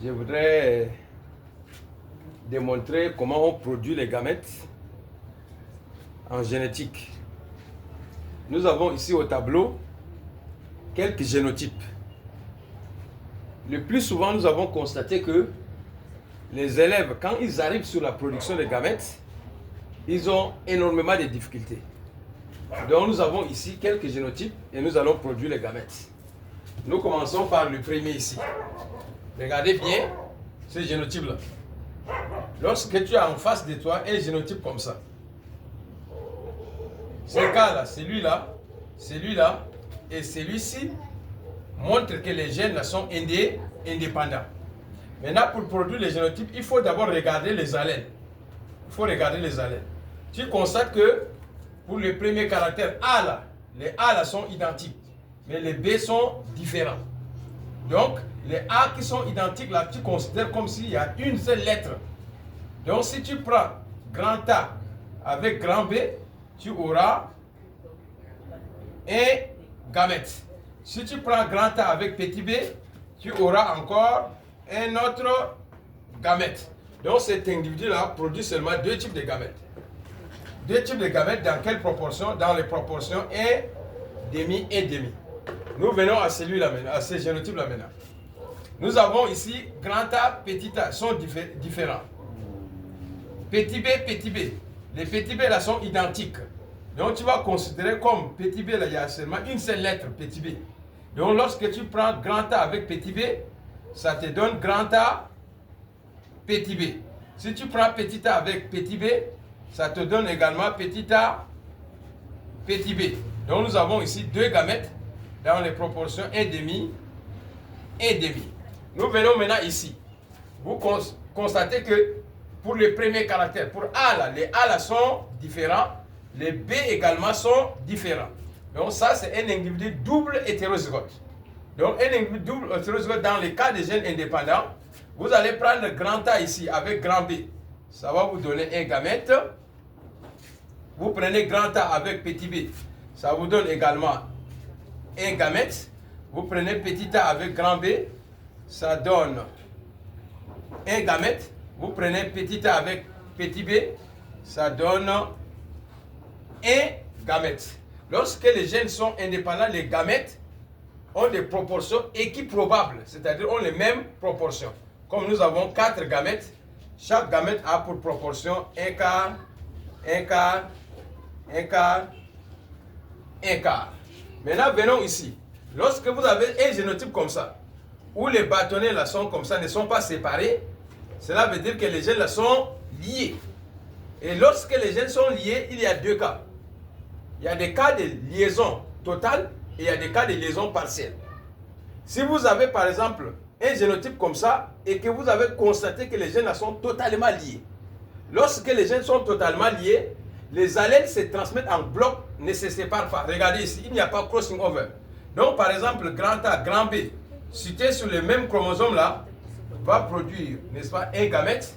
Je voudrais démontrer comment on produit les gamètes en génétique. Nous avons ici au tableau quelques génotypes. Le plus souvent, nous avons constaté que les élèves, quand ils arrivent sur la production de gamètes, ils ont énormément de difficultés. Donc nous avons ici quelques génotypes et nous allons produire les gamètes. Nous commençons par le premier ici. Regardez bien ce génotype-là. Lorsque tu as en face de toi un génotype comme ça, ce cas-là, celui-là et celui-ci montrent que les gènes là sont indépendants. Maintenant, pour produire les génotypes, il faut d'abord regarder les allèles. Il faut regarder les allèles. Tu constates que pour le premier caractère A là, les A là sont identiques, mais les B sont différents. Donc, les A qui sont identiques là, tu considères comme s'il y a une seule lettre. Donc, si tu prends grand A avec grand B, tu auras un gamète. Si tu prends grand A avec petit b, tu auras encore un autre gamète. Donc cet individu-là produit seulement deux types de gamètes. Deux types de gamètes dans quelle proportion? Dans les proportions 1, demi et demi. Nous venons à celui-là maintenant, à ce génotype-là maintenant. Nous avons ici grand A, petit a, sont différents. Petit b, petit b. Les petits b là sont identiques. Donc tu vas considérer comme petit b là, il y a seulement une seule lettre, petit b. Donc lorsque tu prends grand A avec petit b, ça te donne grand A, petit b. Si tu prends petit a avec petit b, ça te donne également petit a, petit b. Donc nous avons ici deux gamètes dans les proportions 1 demi et demi. Nous venons maintenant ici. Vous constatez que pour le premier caractère, pour A là, les A là sont différents, les B également sont différents. Donc ça c'est un individu double hétérozygote. Donc un individu double hétérozygote dans les cas des gènes indépendants, vous allez prendre grand A ici avec grand B. Ça va vous donner un gamète. Vous prenez grand A avec petit b, ça vous donne également un gamète. Vous prenez petit a avec grand B, ça donne un gamète. Vous prenez petit a avec petit b, ça donne un gamète. Lorsque les gènes sont indépendants, les gamètes ont des proportions équiprobables, c'est-à-dire ont les mêmes proportions. Comme nous avons 4 gamètes, chaque gamète a pour proportion un quart, un quart, un quart, un quart. Maintenant, venons ici. Lorsque vous avez un génotype comme ça, où les bâtonnets là sont comme ça, ne sont pas séparés, cela veut dire que les gènes là sont liés. Et lorsque les gènes sont liés, il y a deux cas. Il y a des cas de liaison totale et il y a des cas de liaison partielle. Si vous avez par exemple un génotype comme ça et que vous avez constaté que les gènes là sont totalement liés, lorsque les gènes sont totalement liés, les allèles se transmettent en bloc, ne se séparent pas. Regardez ici, il n'y a pas crossing over. Donc par exemple, grand A, grand B, cité sur le même chromosome là, va produire, n'est-ce pas, un gamète.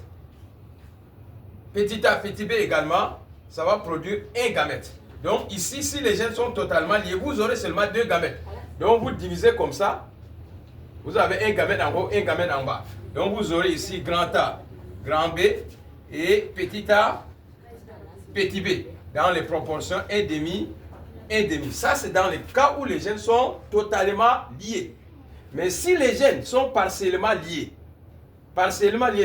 Petit a, petit b également, ça va produire un gamète. Donc ici, si les gènes sont totalement liés, vous aurez seulement deux gamètes. Donc vous divisez comme ça, vous avez un gamète en haut, un gamète en bas. Donc vous aurez ici grand A, grand B et petit a, petit b, dans les proportions 1 demi, 1 demi. Ça, c'est dans les cas où les gènes sont totalement liés. Mais si les gènes sont partiellement liés,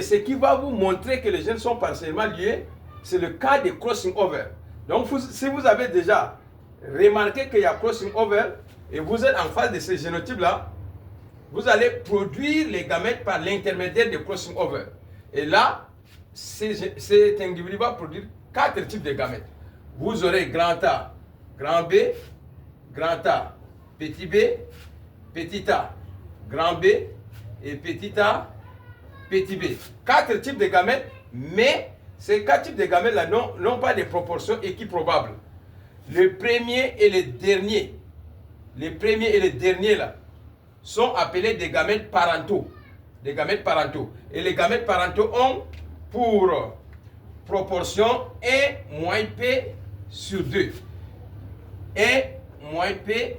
ce qui va vous montrer que les gènes sont partiellement liés, c'est le cas de crossing over. Donc, si vous avez déjà remarqué qu'il y a crossing over et vous êtes en face de ce génotype-là, vous allez produire les gamètes par l'intermédiaire de crossing over. Et là, cet individu va produire 4 types de gamètes. Vous aurez grand A, grand B, grand A, petit b, petit a, grand B et petit a, petit b. 4 types de gamètes, mais ces 4 types de gamètes-là n'ont pas de proportions équiprobables. Le premier et le dernier, là, sont appelés des gamètes parentaux. Des gamètes parentaux. Et les gamètes parentaux ont pour proportion 1 moins P sur 2. 1 moins P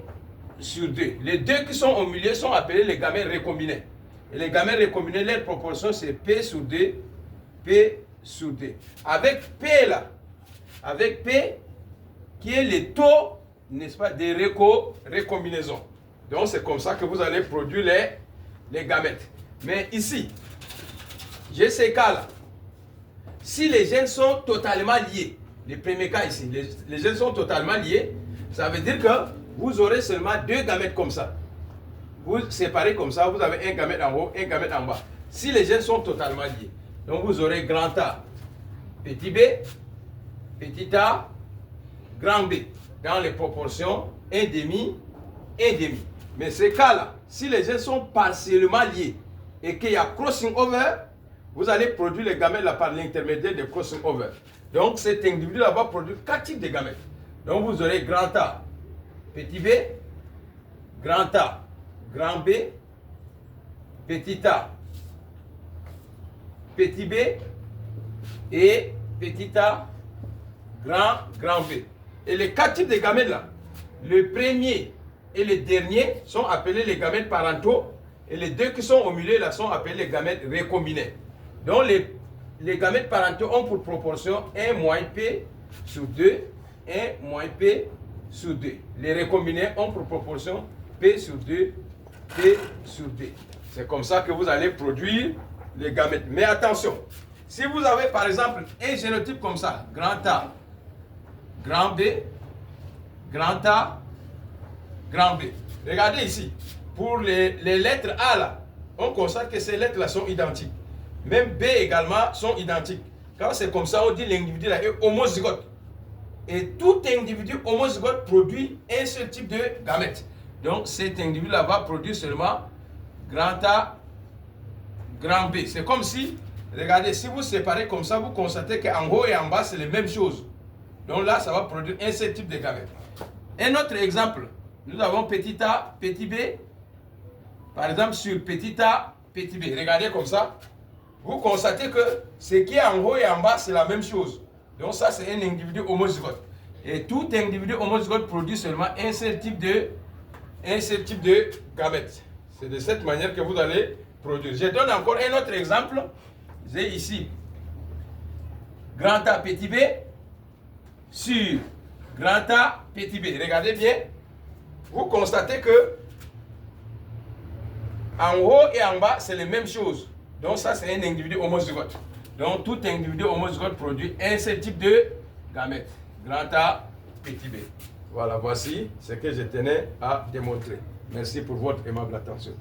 sur 2. Les deux qui sont au milieu sont appelés les gamètes recombinés. Et les gamètes récombinées, leur proportion c'est P sur D, P sur D. Avec P là, avec P, qui est le taux, n'est-ce pas, des récombinaisons. Donc c'est comme ça que vous allez produire les gamètes. Mais ici, j'ai ces cas-là. Si les gènes sont totalement liés, les premiers cas ici, les gènes sont totalement liés, ça veut dire que vous aurez seulement 2 gamètes comme ça. Vous séparez comme ça, vous avez un gamète en haut, un gamète en bas. Si les gènes sont totalement liés, donc vous aurez grand A, petit b, petit a, grand B, dans les proportions 1,5, 1,5. Mais ces cas-là, si les gènes sont partiellement liés et qu'il y a crossing over, vous allez produire les gamètes là par l'intermédiaire de crossing over. Donc cet individu là va produire 4 types de gamètes. Donc vous aurez grand A, petit b, grand A, grand B, petit a, petit b et petit a, grand B. Et les 4 types de gamètes là, le premier et le dernier sont appelés les gamètes parentaux et les 2 qui sont au milieu là sont appelés les gamètes récombinés. Donc les gamètes parentaux ont pour proportion 1 moins P sur 2, 1 moins P sur 2. Les récombinés ont pour proportion P sur 2, P sur 2. C'est comme ça que vous allez produire les gamètes. Mais attention, si vous avez par exemple un génotype comme ça, grand A, grand B, grand A, grand B. Regardez ici, pour les lettres A là, on constate que ces lettres là sont identiques. Même B également sont identiques. Quand c'est comme ça, on dit l'individu là est homozygote. Et tout individu homozygote produit un seul type de gamète. Donc cet individu là va produire seulement grand A, grand B. C'est comme si, regardez, si vous séparez comme ça, vous constatez qu'en haut et en bas c'est les mêmes choses. Donc là, ça va produire un seul type de gamète. Un autre exemple, nous avons petit a, petit b. Par exemple, sur petit a, petit b. Regardez comme ça. Vous constatez que ce qui est en haut et en bas, c'est la même chose. Donc ça, c'est un individu homozygote. Et tout individu homozygote produit seulement un seul type de gamète. C'est de cette manière que vous allez produire. Je donne encore un autre exemple. J'ai ici grand A, petit b sur grand A, petit b. Regardez bien. Vous constatez que en haut et en bas, c'est les mêmes choses. Donc ça, c'est un individu homozygote. Donc tout individu homozygote produit un seul type de gamète. Grand A, petit b. Voilà, voici ce que je tenais à démontrer. Merci pour votre aimable attention.